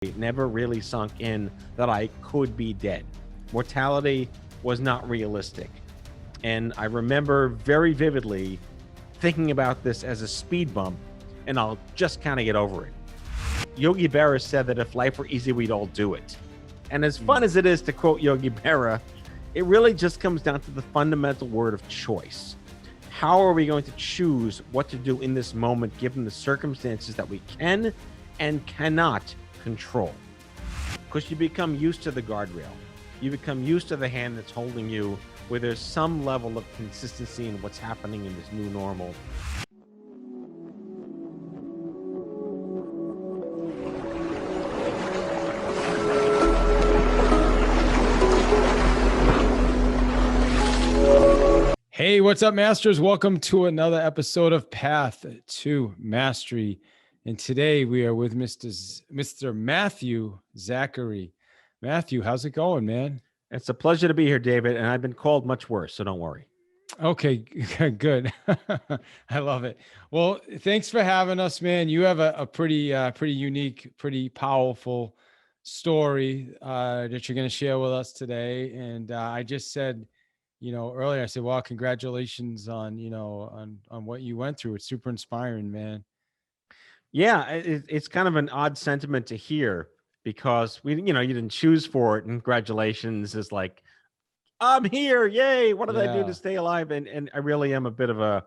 it never really sunk in that I could be dead. Mortality was not realistic. And I remember very vividly thinking about this as a speed bump, and I'll just kind of get over it. Yogi Berra said that if life were easy, we'd all do it. And as fun as it is to quote Yogi Berra, it really just comes down to the fundamental word of choice. How are we going to choose what to do in this moment, given the circumstances that we can and cannot control? Because you become used to the guardrail. You become used to the hand that's holding you, where there's some level of consistency in what's happening in this new normal. Hey, what's up, Masters? Welcome to another episode of Path to Mastery. And today we are with Mr. Matthew Zachary. Matthew, how's it going, man? It's a pleasure to be here, David, and I've been called much worse, so don't worry. Okay, good. I love it. Well, thanks for having us, man. You have a pretty unique, pretty powerful story that you're going to share with us today. And I just said, earlier I said, well, congratulations on what you went through. It's super inspiring, man. Yeah, it's kind of an odd sentiment to hear because you didn't choose for it. And congratulations is like, I'm here. Yay. What did I do to stay alive? And I really am a bit of a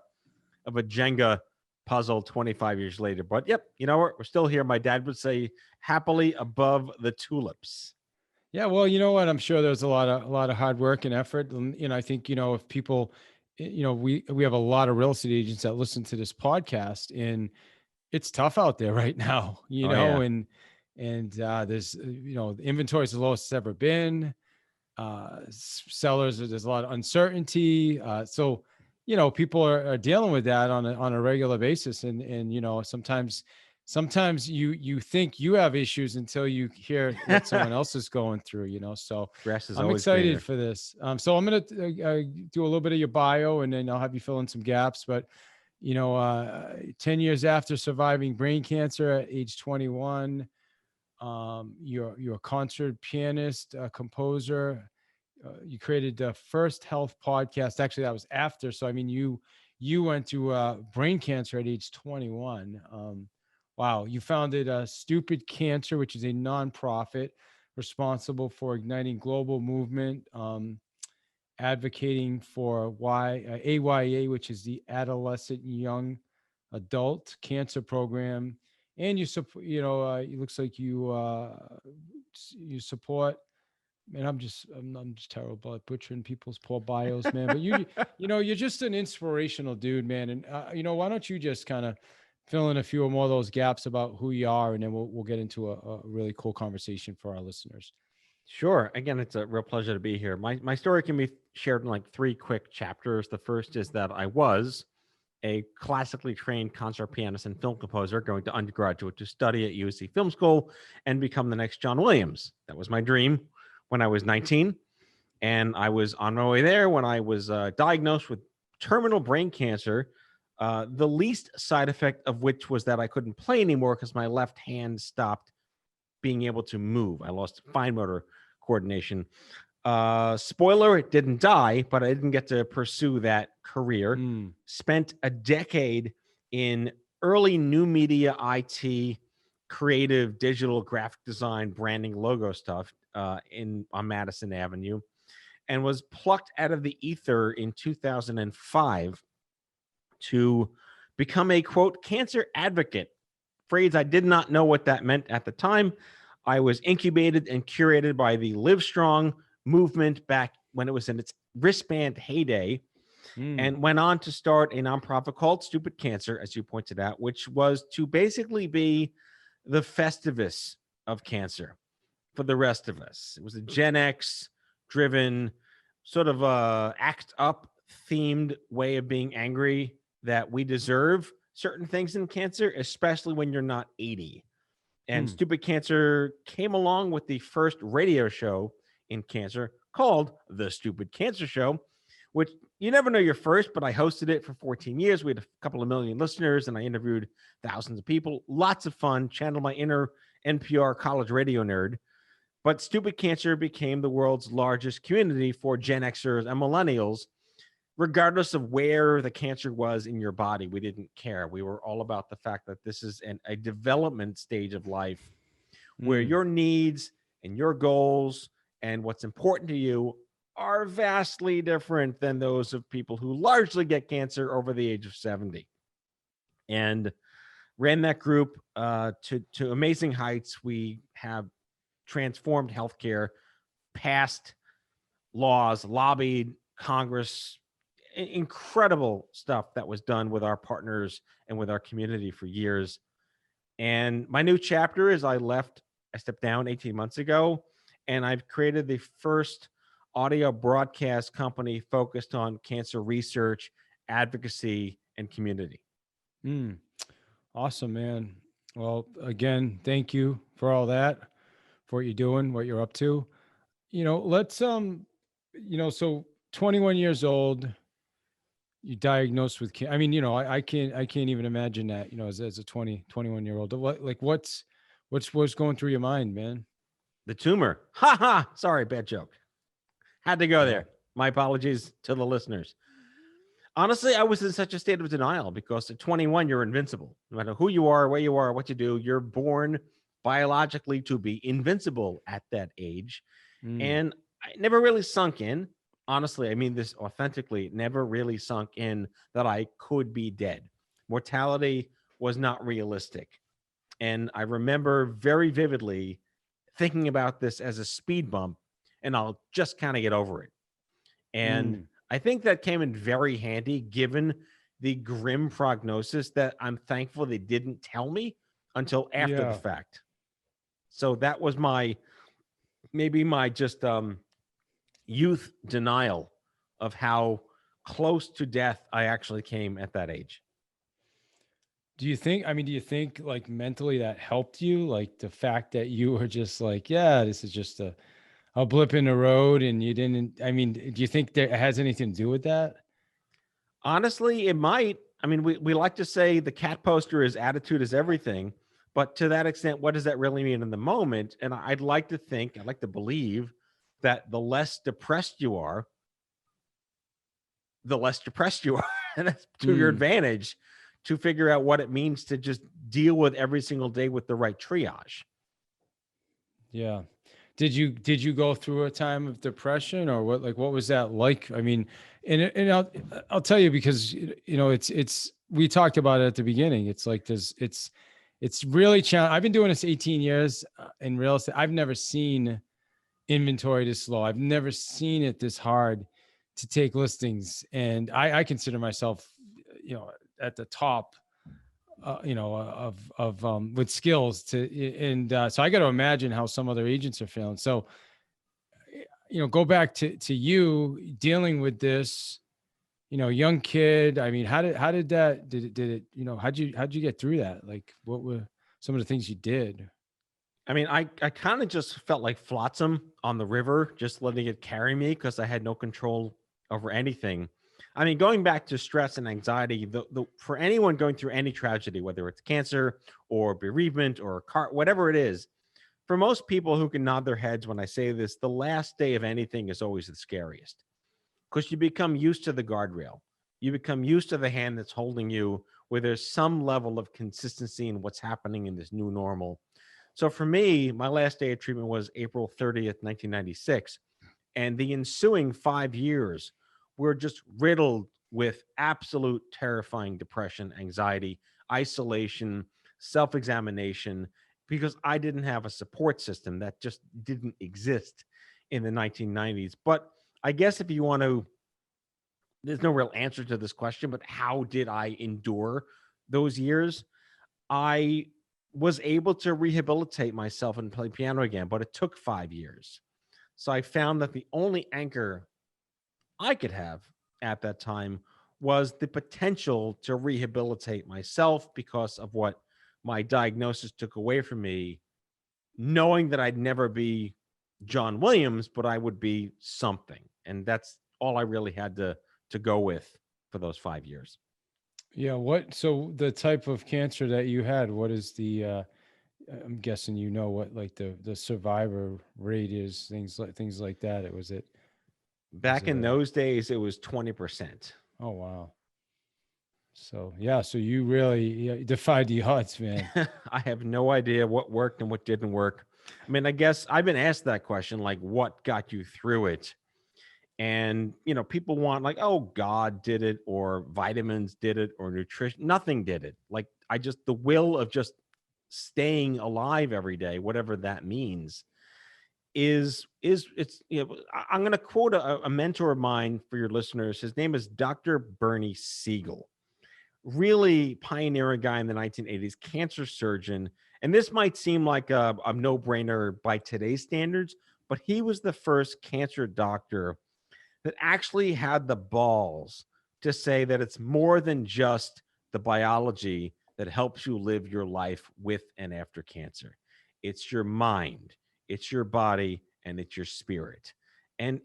Jenga puzzle 25 years later. But yep, you know what? We're still here. My dad would say happily above the tulips. Yeah, well, you know what? I'm sure there's a lot of hard work and effort. And, I think, if people, we have a lot of real estate agents that listen to this podcast, and it's tough out there right now, and there's, the inventory is the lowest it's ever been. Sellers, there's a lot of uncertainty. So, people are dealing with that on a regular basis. And sometimes you think you have issues until you hear what someone else is going through, so I'm excited for this. So I'm going to do a little bit of your bio, and then I'll have you fill in some gaps. But, 10 years after surviving brain cancer at age 21, you're a concert pianist, composer. You created the first health podcast. Actually, that was after. So, I mean, you went through brain cancer at age 21. Wow. You founded Stupid Cancer, which is a nonprofit responsible for igniting global movement, advocating for AYA, which is the Adolescent Young Adult Cancer Program. And you support, it looks like you support, man, I'm just terrible at butchering people's poor bios, man. But you're just an inspirational dude, man. And, why don't you just kind of fill in a few more of those gaps about who you are, and then we'll get into a really cool conversation for our listeners. Sure. Again, it's a real pleasure to be here. My story can be shared in like 3 quick chapters. The first is that I was a classically trained concert pianist and film composer going to undergraduate to study at USC Film School and become the next John Williams. That was my dream when I was 19. And I was on my way there when I was diagnosed with terminal brain cancer, the least side effect of which was that I couldn't play anymore because my left hand stopped being able to move. I lost fine motor coordination. Spoiler, it didn't die, but I didn't get to pursue that career. Spent a decade in early new media, IT, creative, digital, graphic design, branding, logo stuff on Madison Avenue, and was plucked out of the ether in 2005 to become a, quote, cancer advocate. Phrase I did not know what that meant at the time. I was incubated and curated by the Live Strong movement back when it was in its wristband heyday, and went on to start a nonprofit called Stupid Cancer, as you pointed out, which was to basically be the Festivus of cancer for the rest of us. It was a Gen X driven sort of act up themed way of being angry that we deserve certain things in cancer, especially when you're not 80. And Stupid Cancer came along with the first radio show in cancer called The Stupid Cancer Show, which you never know you're first, but I hosted it for 14 years. We had a couple of million listeners, and I interviewed thousands of people. Lots of fun, channeled my inner NPR college radio nerd, but stupid cancer became the world's largest community for Gen Xers and millennials, regardless of where the cancer was in your body. We didn't care. We were all about the fact that this is a development stage of life where Mm. your needs and your goals and what's important to you are vastly different than those of people who largely get cancer over the age of 70. And ran that group to amazing heights. We have transformed healthcare, passed laws, lobbied Congress, incredible stuff that was done with our partners and with our community for years. And my new chapter is I stepped down 18 months ago, and I've created the first audio broadcast company focused on cancer research, advocacy, and community. Mm. Awesome, man. Well, again, thank you for all that, for what you're doing, what you're up to. Let's so 21 years old, you diagnosed with I mean, I can't even imagine that, as a 21 year old. What's going through your mind, man? The tumor. Ha ha. Sorry, bad joke. Had to go Yeah. there. My apologies to the listeners. Honestly, I was in such a state of denial because at 21, you're invincible. No matter who you are, where you are, what you do, you're born biologically to be invincible at that age. Mm. And I never really sunk in. Honestly, I mean this authentically, never really sunk in that I could be dead. Mortality was not realistic. And I remember very vividly thinking about this as a speed bump, and I'll just kind of get over it. And Mm. I think that came in very handy given the grim prognosis that I'm thankful they didn't tell me until after the Yeah. fact. So that was maybe my just youth denial of how close to death I actually came at that age. Do you think like mentally that helped you? Like the fact that you were just like, yeah, this is just a blip in the road and you didn't, do you think that it has anything to do with that? Honestly, it might. I mean, we like to say the cat poster is attitude is everything, but to that extent, what does that really mean in the moment? And I'd like to believe that the less depressed you are, the less depressed you are. And that's to your Mm. advantage to figure out what it means to just deal with every single day with the right triage. Yeah. Did you go through a time of depression or what was that like? I mean, and I'll tell you because it's we talked about it at the beginning. It's like it's really challenging. I've been doing this 18 years in real estate. I've never seen inventory this low. I've never seen it this hard to take listings. And I consider myself, at the top, with skills so I got to imagine how some other agents are feeling. So, go back to you dealing with this, young kid. I mean, did it, how'd you get through that? Like, what were some of the things you did? I mean, I kind of just felt like flotsam on the river, just letting it carry me because I had no control over anything. I mean, going back to stress and anxiety, for anyone going through any tragedy, whether it's cancer or bereavement or whatever it is, for most people who can nod their heads when I say this, the last day of anything is always the scariest because you become used to the guardrail. You become used to the hand that's holding you, where there's some level of consistency in what's happening in this new normal. So for me, my last day of treatment was April 30th, 1996. And the ensuing 5 years were just riddled with absolute terrifying depression, anxiety, isolation, self examination, because I didn't have a support system that just didn't exist in the 1990s. But I guess if you want to, there's no real answer to this question, but how did I endure those years? I was able to rehabilitate myself and play piano again, but it took 5 years. So I found that the only anchor I could have at that time was the potential to rehabilitate myself because of what my diagnosis took away from me, knowing that I'd never be John Williams, but I would be something. And that's all I really had to go with for those 5 years. Yeah. So the type of cancer that you had, what is the, I'm guessing you know what like the survivor rate is, things like that. Was Back it in a those days, it was 20%. oh wow. So yeah, so you really defied the odds, man. I have no idea what worked and what didn't work. I mean, I guess I've been asked that question, like, what got you through it? And, people want, like, oh, God did it, or vitamins did it, or nutrition. Nothing did it. Like, the will of just staying alive every day, whatever that means, is it's, I'm going to quote a mentor of mine for your listeners. His name is Dr. Bernie Siegel, really pioneering guy in the 1980s, cancer surgeon. And this might seem like a no-brainer by today's standards, but he was the first cancer doctor that actually had the balls to say that it's more than just the biology that helps you live your life with and after cancer. It's your mind, it's your body, and it's your spirit. And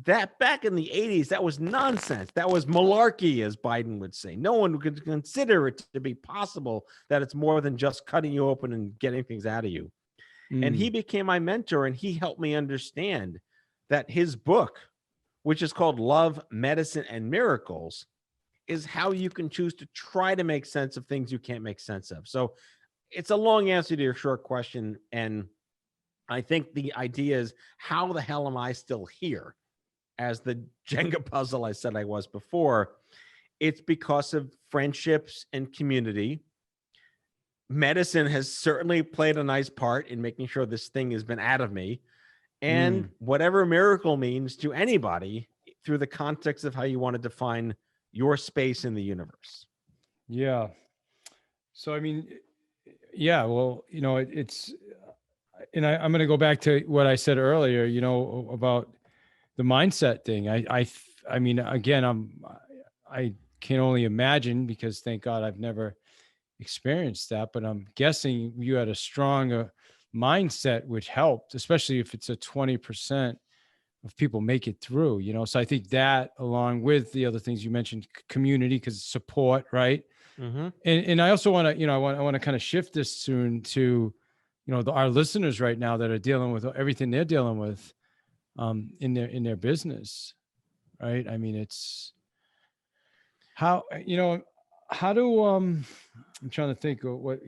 that back in the 80s, that was nonsense. That was malarkey, as Biden would say. No one could consider it to be possible that it's more than just cutting you open and getting things out of you. And he Mm, became my mentor, and he helped me understand that his book, which is called Love, Medicine, and Miracles, is how you can choose to try to make sense of things you can't make sense of. So it's a long answer to your short question. And I think the idea is, how the hell am I still here? As the Jenga puzzle I said I was before, it's because of friendships and community. Medicine has certainly played a nice part in making sure this thing has been out of me. And mm, whatever miracle means to anybody through the context of how you want to define your space in the universe. yeah. So I mean, yeah. Well, it's and I'm going to go back to what I said earlier. About the mindset thing. I mean, again, I can only imagine because thank God I've never experienced that, but I'm guessing you had a strong mindset, which helped, especially if it's a 20% of people make it through, So I think that along with the other things you mentioned, community, because support, right? Mm-hmm. And I also want to, I want to kind of shift this soon to, our listeners right now that are dealing with everything they're dealing with in their business, right? I mean, it's how, how do I'm trying to think of what,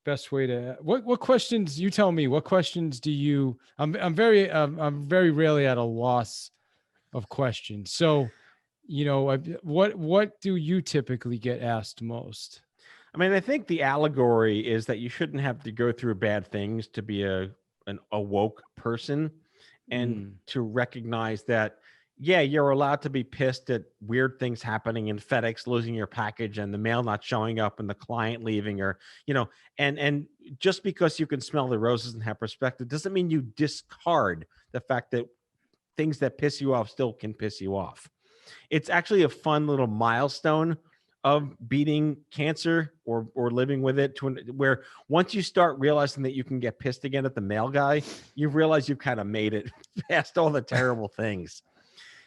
best way to what questions you tell me, what questions do you I'm very rarely at a loss of questions. So, what do you typically get asked most? I mean, I think the allegory is that you shouldn't have to go through bad things to be an awoke person, and Mm, to recognize that, yeah, you're allowed to be pissed at weird things happening in FedEx losing your package and the mail not showing up and the client leaving, or and just because you can smell the roses and have perspective doesn't mean you discard the fact that things that piss you off still can piss you off. It's actually a fun little milestone of beating cancer or living with it, where once you start realizing that you can get pissed again at the mail guy, you realize you've kind of made it past all the terrible things.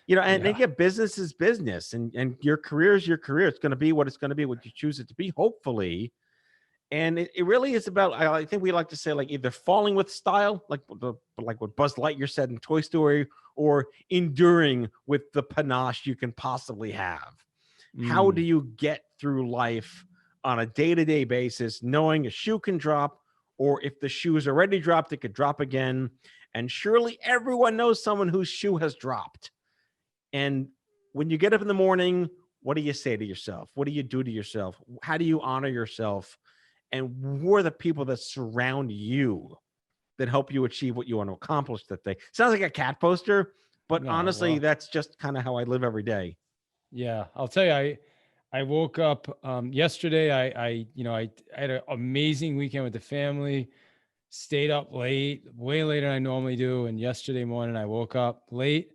And yeah. again, business is business, and your career is your career. It's going to be what it's going to be, what you choose it to be, hopefully. And it really is about, I think we like to say, like, either falling with style, like what Buzz Lightyear said in Toy Story, or enduring with the panache you can possibly have. How do Mm, you get through life on a day-to-day basis, knowing a shoe can drop, or if the shoe is already dropped, it could drop again. And surely everyone knows someone whose shoe has dropped. And when you get up in the morning, what do you say to yourself? What do you do to yourself? How do you honor yourself? And who are the people that surround you that help you achieve what you want to accomplish that day? Sounds like a cat poster, but no, honestly, well, that's just kind of how I live every day. yeah, I'll tell you, I woke up yesterday. I had an amazing weekend with the family. Stayed up late, way later than I normally do. And yesterday morning, I woke up late.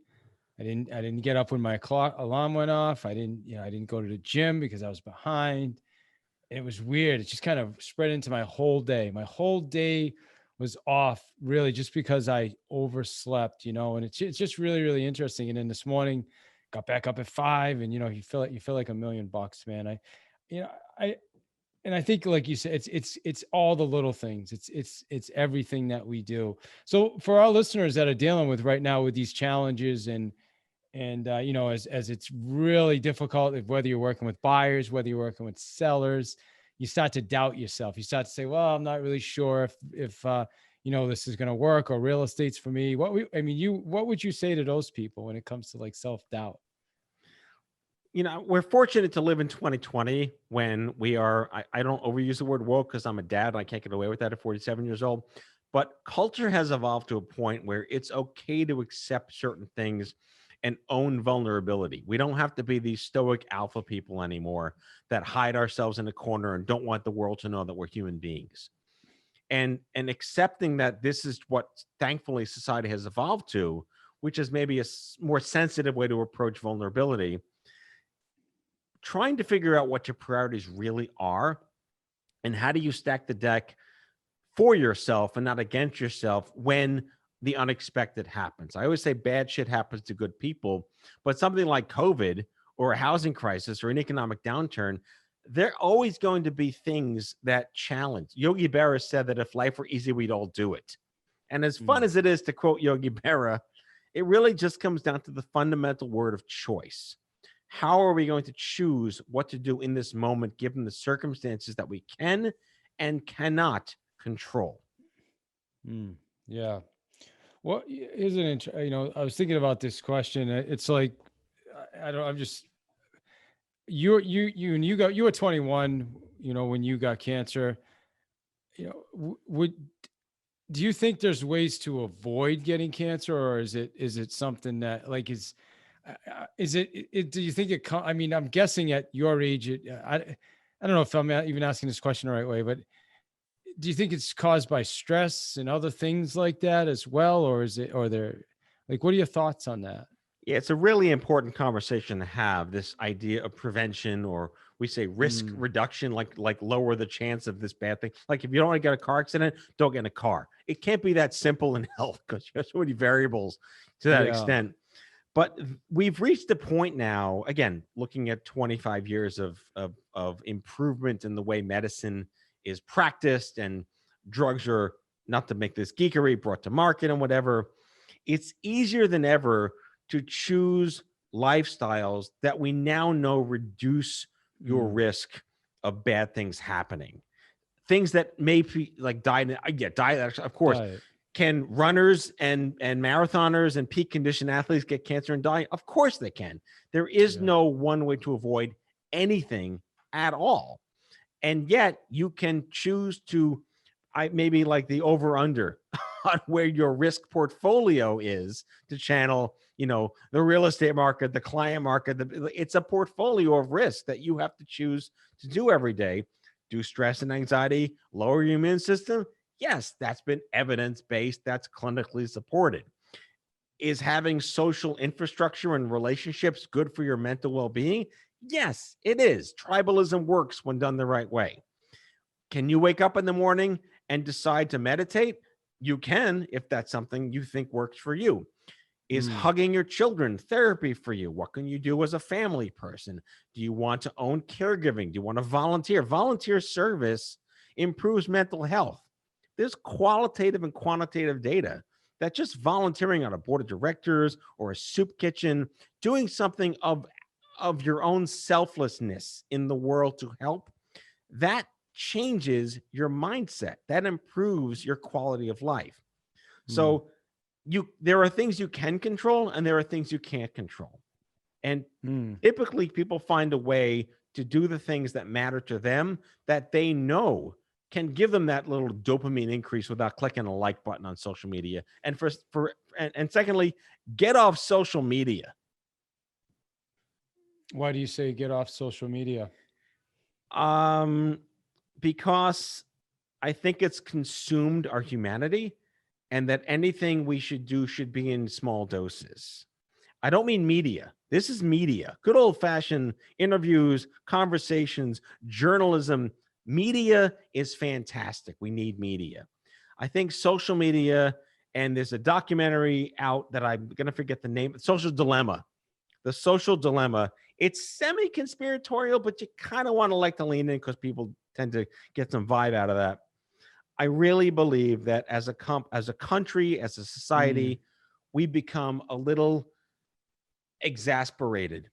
I didn't get up when my clock alarm went off. I didn't go to the gym because I was behind. And it was weird. It just kind of spread into my whole day. My whole day was off really just because I overslept, and it's just really, really interesting. And then this morning, got back up at 5, and you feel like $1,000,000, man. You know, I And I think, like you said, it's all the little things. It's everything that we do. So for our listeners that are dealing with right now with these challenges, and as it's really difficult, whether you're working with buyers, whether you're working with sellers, you start to doubt yourself. You start to say, well, I'm not really sure if this is going to work, or real estate's for me. What would you say to those people when it comes to like self-doubt? We're fortunate to live in 2020 when we are, I don't overuse the word woke because I'm a dad and I can't get away with that at 47 years old. But culture has evolved to a point where it's okay to accept certain things and own vulnerability. We don't have to be these stoic alpha people anymore that hide ourselves in a corner and don't want the world to know that we're human beings. And accepting that this is what thankfully society has evolved to, which is maybe a more sensitive way to approach vulnerability, trying to figure out what your priorities really are and how do you stack the deck for yourself and not against yourself when the unexpected happens. I always say bad shit happens to good people, but something like COVID or a housing crisis or an economic downturn, there are always going to be things that challenge. Yogi Berra said that if life were easy, we'd all do it. And as fun as it is to quote Yogi Berra, it really just comes down to the fundamental word of choice. How are we going to choose what to do in this moment, given the circumstances that we can and cannot control? Yeah. Well, here's I was thinking about this question. It's like, I don't, I'm just, you were 21, when you got cancer, do you think there's ways to avoid getting cancer, or is it something that like is it do you think I'm guessing at your age, I don't know if I'm even asking this question the right way, but do you think it's caused by stress and other things like that as well? Or what are your thoughts on that? Yeah, it's a really important conversation to have, this idea of prevention, or we say risk reduction, like lower the chance of this bad thing. Like if you don't want to get a car accident, don't get in a car. It can't be that simple in health because there's so many variables to that Yeah. extent. But we've reached a point now, again, looking at 25 years of improvement in the way medicine is practiced and drugs are, not to make this geekery, brought to market and whatever. It's easier than ever to choose lifestyles that we now know reduce your risk of bad things happening. Things that may be like diet, of course. Diet. Can runners and marathoners and peak condition athletes get cancer and die? Of course they can. There is no one way to avoid anything at all. And yet you can choose to, maybe like the over under on where your risk portfolio is, to channel, the real estate market, the client market. It's a portfolio of risk that you have to choose to do every day. Do stress and anxiety lower your immune system? Yes, that's been evidence-based. That's clinically supported. Is having social infrastructure and relationships good for your mental well-being? Yes, it is. Tribalism works when done the right way. Can you wake up in the morning and decide to meditate? You can, if that's something you think works for you. Is hugging your children therapy for you? What can you do as a family person? Do you want to own caregiving? Do you want to volunteer? Volunteer service improves mental health. There's qualitative and quantitative data that just volunteering on a board of directors or a soup kitchen, doing something of your own selflessness in the world to help, that changes your mindset. That improves your quality of life. So there are things you can control and there are things you can't control. And typically people find a way to do the things that matter to them that they know can give them that little dopamine increase without clicking a like button on social media. And secondly, get off social media. Why do you say get off social media? Because I think it's consumed our humanity, and that anything we should do should be in small doses. I don't mean media. This is media. Good old fashioned interviews, conversations, journalism. Media is fantastic. We need media. I think social media, and there's a documentary out that I'm going to forget the name, Social Dilemma. The Social Dilemma. It's semi-conspiratorial, but you kind of want to like to lean in because people tend to get some vibe out of that. I really believe that as as a country, as a Mm, society, we become a little exasperated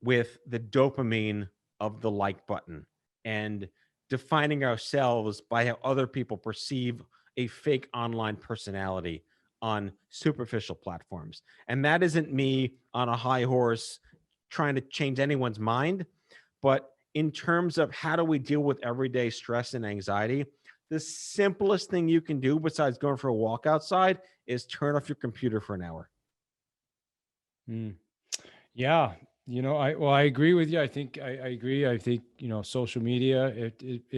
with the dopamine of the like button and defining ourselves by how other people perceive a fake online personality on superficial platforms. And that isn't me on a high horse trying to change anyone's mind, but in terms of how do we deal with everyday stress and anxiety, the simplest thing you can do besides going for a walk outside is turn off your computer for an hour. mm. Yeah, I agree with you. I agree. I think social media, it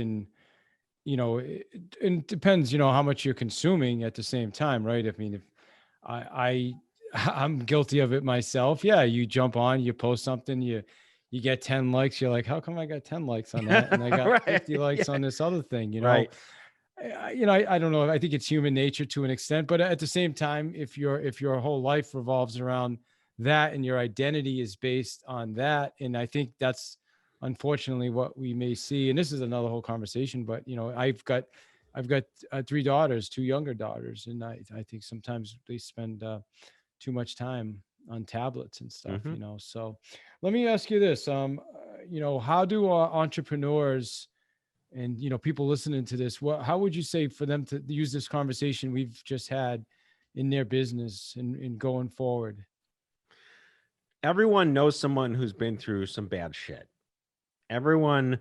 depends, how much you're consuming at the same time, right? I mean, if I I'm guilty of it myself. Yeah, you jump on, you post something, you get 10 likes. You're like, how come I got 10 likes on that and I got Right. 50 likes Yeah. on this other thing? Right. I don't know. I think it's human nature to an extent, but at the same time, if your whole life revolves around that and your identity is based on that, and I think that's unfortunately what we may see. And this is another whole conversation, but I've got three daughters, two younger daughters, and I think sometimes they spend too much time on tablets and stuff. Hmm. So let me ask you this: how do entrepreneurs and people listening to this, how would you say for them to use this conversation we've just had in their business and going forward? Everyone knows someone who's been through some bad shit. Everyone,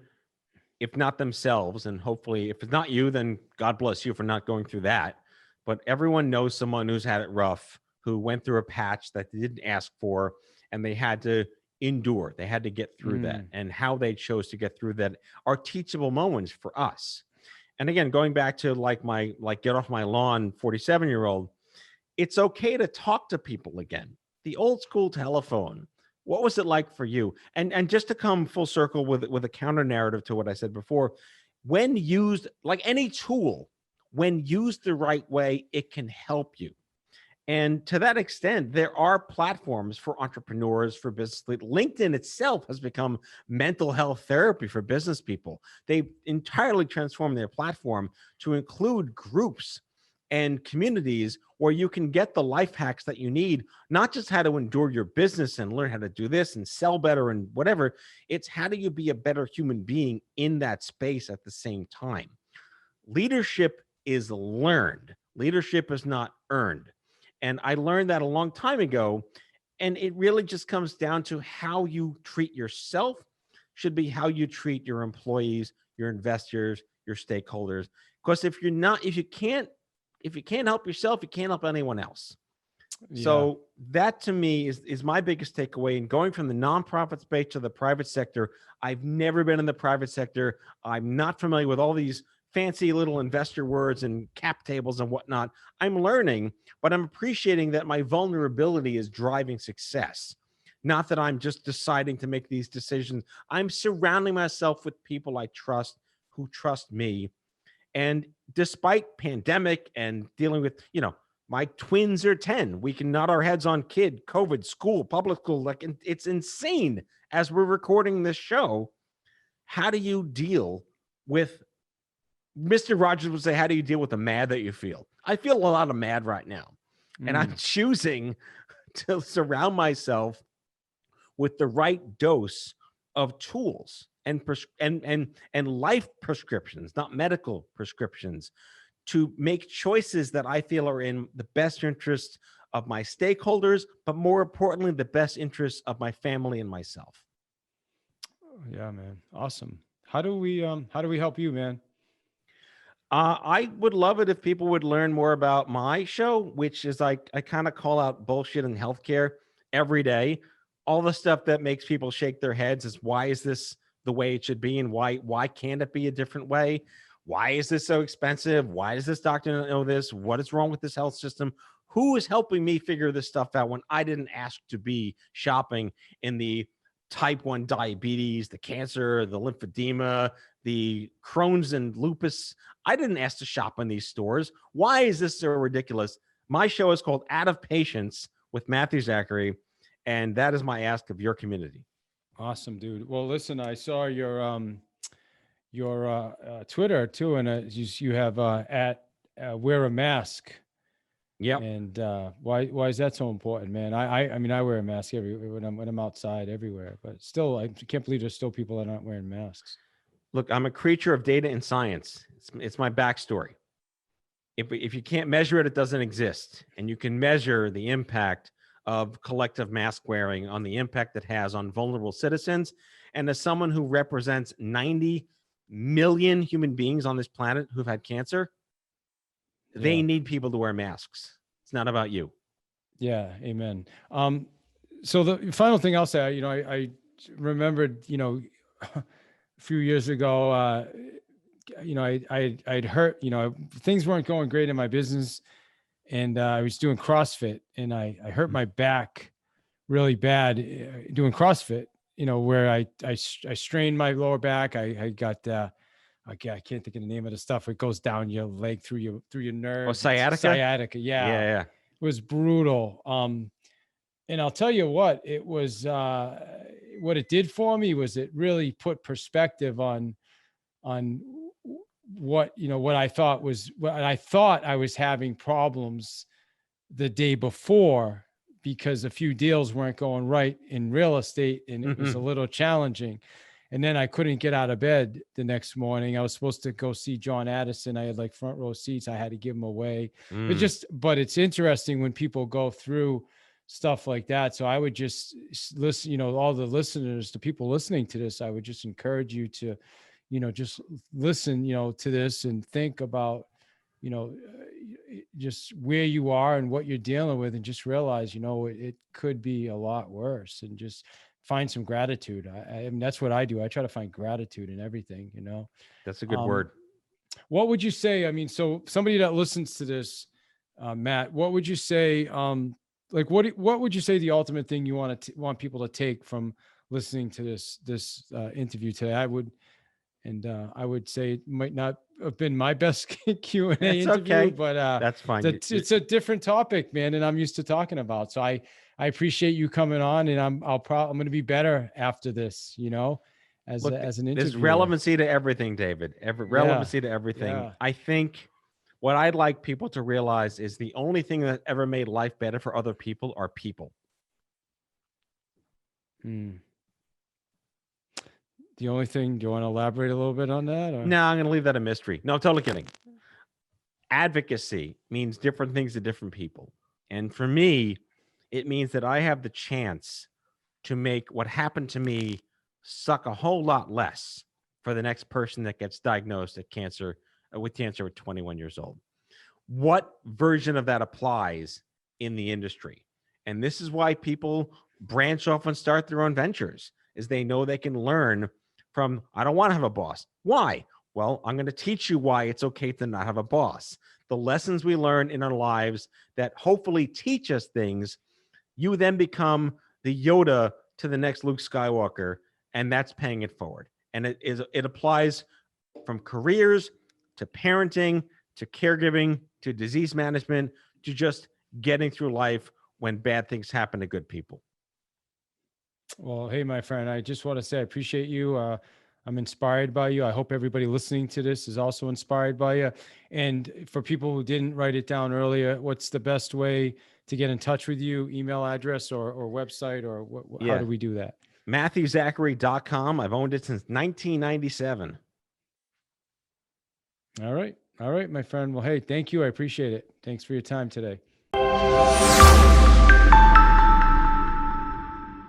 if not themselves, and hopefully, if it's not you, then God bless you for not going through that. But everyone knows someone who's had it rough, who went through a patch that they didn't ask for, and they had to endure. They had to get through that. Mm, And how they chose to get through that are teachable moments for us. And again, going back to like get off my lawn 47-year-old, it's okay to talk to people again. The old school telephone. What was it like for you? And just to come full circle with a counter narrative to what I said before, when used like any tool, when used the right way, it can help you. And to that extent, there are platforms for entrepreneurs, for business. LinkedIn itself has become mental health therapy for business people. They entirely transformed their platform to include groups and communities where you can get the life hacks that you need, not just how to endure your business and learn how to do this and sell better and whatever. It's how do you be a better human being in that space at the same time. Leadership is learned, leadership is not earned. And I learned that a long time ago. And it really just comes down to how you treat yourself, should be how you treat your employees, your investors, your stakeholders. Because if you can't help yourself, you can't help anyone else. yeah. So that to me is my biggest takeaway. And going from the nonprofit space to the private sector, I've never been in the private sector. I'm not familiar with all these fancy little investor words and cap tables and whatnot. I'm learning, but I'm appreciating that my vulnerability is driving success. Not that I'm just deciding to make these decisions. I'm surrounding myself with people I trust who trust me. And despite pandemic and dealing with, my twins are 10. We can nod our heads on kid, COVID, school, public school. Like it's insane as we're recording this show. How do you deal with Mr. Rogers would say, how do you deal with the mad that you feel? I feel a lot of mad right now. And I'm Mm, choosing to surround myself with the right dose of tools and life prescriptions, not medical prescriptions, to make choices that I feel are in the best interest of my stakeholders, but more importantly, the best interests of my family and myself. yeah, man. Awesome. How do we help you, man? I would love it if people would learn more about my show, which is like I kind of call out bullshit in healthcare every day. All the stuff that makes people shake their heads is why is this the way it should be, and why can't it be a different way? Why is this so expensive? Why does this doctor not know this? What is wrong with this health system? Who is helping me figure this stuff out when I didn't ask to be shopping in the type 1 diabetes, the cancer, the lymphedema, the Crohn's and lupus? I didn't ask to shop in these stores. Why is this so ridiculous? My show is called Out of Patience with Matthew Zachary, and that is my ask of your community. Awesome, dude. Well, listen, I saw your Twitter too, and you have at wear a mask. Yep. And why is that so important, man? I mean, I wear a mask when I'm outside everywhere, but still, I can't believe there's still people that aren't wearing masks. Look, I'm a creature of data and science. It's my backstory. If you can't measure it, it doesn't exist. And you can measure the impact of collective mask wearing on the impact it has on vulnerable citizens. And as someone who represents 90 million human beings on this planet who've had cancer, they need people to wear masks. It's not about you. Yeah. Amen. So the final thing I'll say, I remembered, a few years ago, I'd heard, things weren't going great in my business, and I was doing CrossFit, and I hurt my back really bad doing CrossFit, where I strained my lower back. I got, I can't think of the name of the stuff. It goes down your leg through your nerve. Oh, sciatica? Sciatica. Yeah. It was brutal. And I'll tell you what, it was, what it did for me was it really put perspective on what I thought I was having problems the day before, because a few deals weren't going right in real estate, and it was a little challenging. And then I couldn't get out of bed the next morning. I was supposed to go see John Addison. I had like front row seats. I had to give them away. But it's interesting when people go through stuff like that. So I would just listen, all the listeners, the people listening to this, I would just encourage you to, just listen, to this and think about, just where you are and what you're dealing with, and just realize, it could be a lot worse, and just find some gratitude. I mean, that's what I do. I try to find gratitude in everything, That's a good word. What would you say? I mean, so somebody that listens to this, Matt, what would you say? What would you say the ultimate thing you want people to take from listening to this interview today? I would say it might not have been my best Q&A interview, okay. But that's fine. It's a different topic, man, and I'm used to talking about. So I appreciate you coming on, and I'm going to be better after this, as an interview. There's relevancy to everything, David. Relevancy to everything. Yeah. I think what I'd like people to realize is the only thing that ever made life better for other people are people. The only thing, do you want to elaborate a little bit on that? Or? No, I'm going to leave that a mystery. No, I'm totally kidding. Advocacy means different things to different people. And for me, it means that I have the chance to make what happened to me suck a whole lot less for the next person that gets diagnosed with cancer at 21 years old. What version of that applies in the industry? And this is why people branch off and start their own ventures, is they know they can learn from, I don't want to have a boss. Why? Well, I'm going to teach you why it's okay to not have a boss. The lessons we learn in our lives that hopefully teach us things, you then become the Yoda to the next Luke Skywalker, and that's paying it forward. And it applies from careers to parenting, to caregiving, to disease management, to just getting through life when bad things happen to good people. Well, hey, my friend, I just want to say I appreciate you. I'm inspired by you. I hope everybody listening to this is also inspired by you. And for people who didn't write it down earlier, what's the best way to get in touch with you? Email address or website, or how do we do that? MatthewZachary.com. I've owned it since 1997. All right, my friend. Well, hey, thank you. I appreciate it. Thanks for your time today.